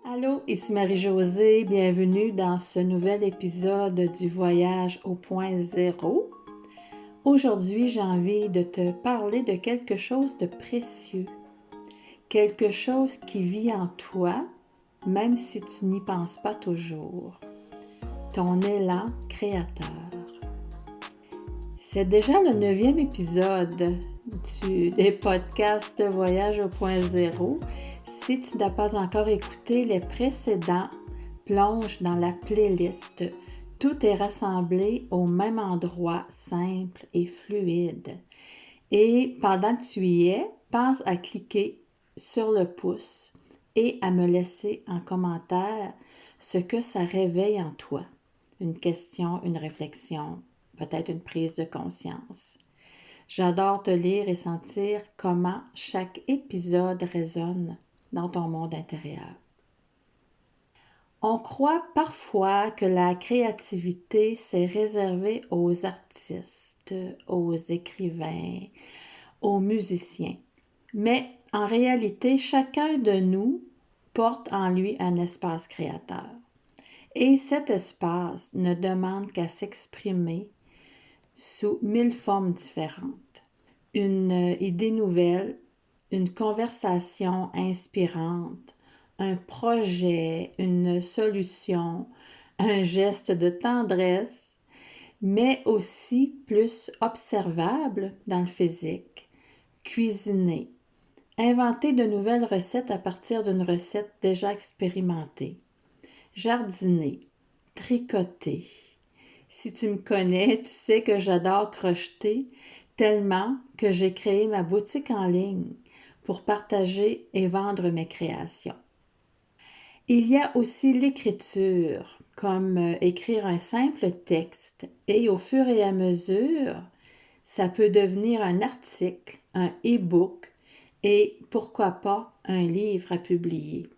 Allô, ici Marie-Josée, bienvenue dans ce nouvel épisode du voyage au point zéro. Aujourd'hui, j'ai envie de te parler de quelque chose de précieux, quelque chose qui vit en toi, même si tu n'y penses pas toujours, ton élan créateur. C'est déjà le 9e épisode des podcasts Voyage au point zéro. Si tu n'as pas encore écouté les précédents, plonge dans la playlist. Tout est rassemblé au même endroit, simple et fluide. Et pendant que tu y es, pense à cliquer sur le pouce et à me laisser en commentaire ce que ça réveille en toi. Une question, une réflexion, peut-être une prise de conscience. J'adore te lire et sentir comment chaque épisode résonne dans ton monde intérieur. On croit parfois que la créativité, c'est réservé aux artistes, aux écrivains, aux musiciens. Mais en réalité, chacun de nous porte en lui un espace créateur. Et cet espace ne demande qu'à s'exprimer sous 1000 formes différentes. Une idée nouvelle, une conversation inspirante, un projet, une solution, un geste de tendresse, mais aussi plus observable dans le physique, cuisiner, inventer de nouvelles recettes à partir d'une recette déjà expérimentée, jardiner, tricoter. Si tu me connais, tu sais que j'adore crocheter tellement que j'ai créé ma boutique en ligne pour partager et vendre mes créations. Il y a aussi l'écriture, comme écrire un simple texte, et au fur et à mesure, ça peut devenir un article, un e-book et pourquoi pas un livre à publier.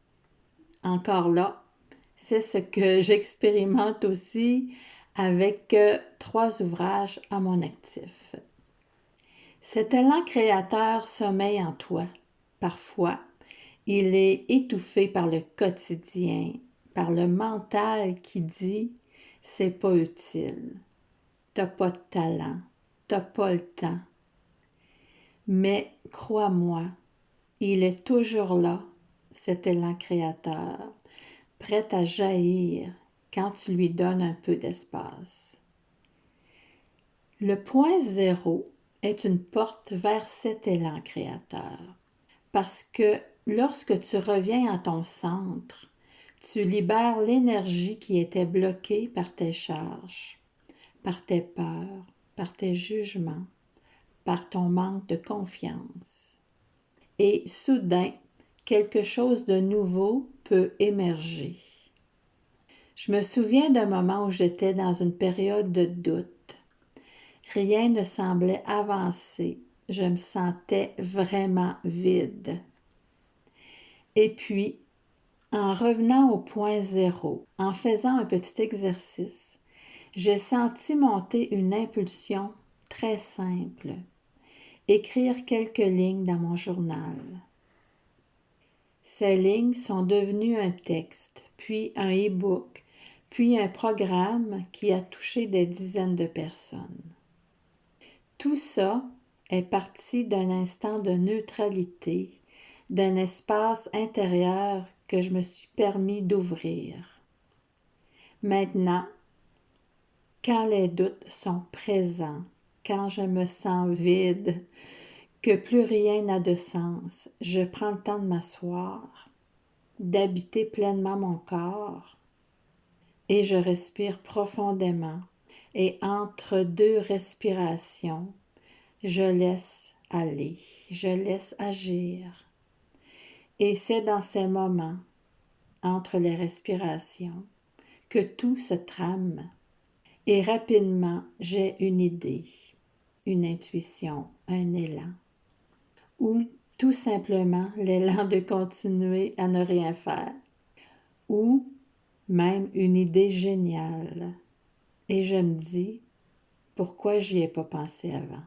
Encore là, c'est ce que j'expérimente aussi avec 3 ouvrages à mon actif. Cet élan créateur sommeille en toi. Parfois, il est étouffé par le quotidien, par le mental qui dit « c'est pas utile, t'as pas de talent, t'as pas le temps ». Mais crois-moi, il est toujours là, cet élan créateur, prêt à jaillir quand tu lui donnes un peu d'espace. Le point zéro est une porte vers cet élan créateur, parce que lorsque tu reviens à ton centre, tu libères l'énergie qui était bloquée par tes charges, par tes peurs, par tes jugements, par ton manque de confiance. Et soudain, quelque chose de nouveau peut émerger. Je me souviens d'un moment où j'étais dans une période de doute. Rien ne semblait avancer. Je me sentais vraiment vide. Et puis, en revenant au point zéro, en faisant un petit exercice, j'ai senti monter une impulsion très simple. Écrire quelques lignes dans mon journal. Ces lignes sont devenues un texte, puis un e-book, puis un programme qui a touché des dizaines de personnes. Tout ça est parti d'un instant de neutralité, d'un espace intérieur que je me suis permis d'ouvrir. Maintenant, quand les doutes sont présents, quand je me sens vide, que plus rien n'a de sens, je prends le temps de m'asseoir, d'habiter pleinement mon corps et je respire profondément et entre 2 respirations, je laisse aller, je laisse agir. Et c'est dans ces moments, entre les respirations, que tout se trame. Et rapidement, j'ai une idée, une intuition, un élan. Ou tout simplement l'élan de continuer à ne rien faire. Ou même une idée géniale. Et je me dis, pourquoi j'y ai pas pensé avant?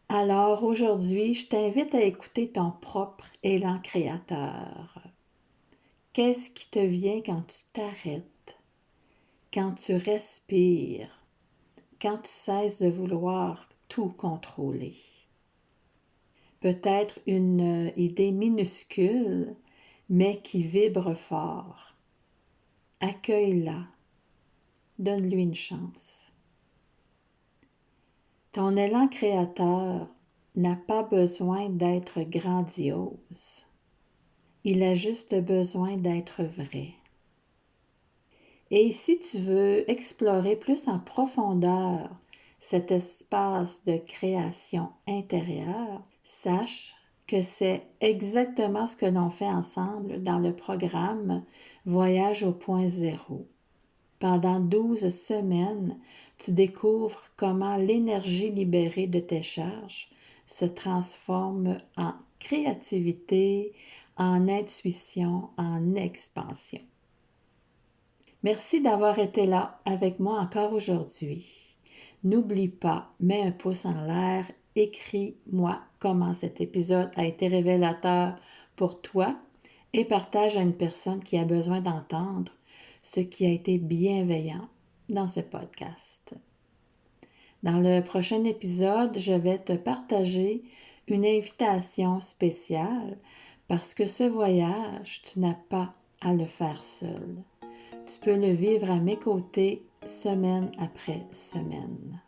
Alors aujourd'hui, je t'invite à écouter ton propre élan créateur. qu'est-ce qui te vient quand tu t'arrêtes, quand tu respires, quand tu cesses de vouloir tout contrôler? Peut-être une idée minuscule, mais qui vibre fort. Accueille-la, donne-lui une chance. Ton élan créateur n'a pas besoin d'être grandiose. Il a juste besoin d'être vrai. Et si tu veux explorer plus en profondeur cet espace de création intérieure, sache que c'est exactement ce que l'on fait ensemble dans le programme Voyage au point zéro. Pendant 12 semaines, tu découvres comment l'énergie libérée de tes charges se transforme en créativité, en intuition, en expansion. Merci d'avoir été là avec moi encore aujourd'hui. N'oublie pas, mets un pouce en l'air, écris-moi comment cet épisode a été révélateur pour toi et partage à une personne qui a besoin d'entendre ce qui a été bienveillant dans ce podcast. Dans le prochain épisode, je vais te partager une invitation spéciale parce que ce voyage, tu n'as pas à le faire seul. Tu peux le vivre à mes côtés semaine après semaine.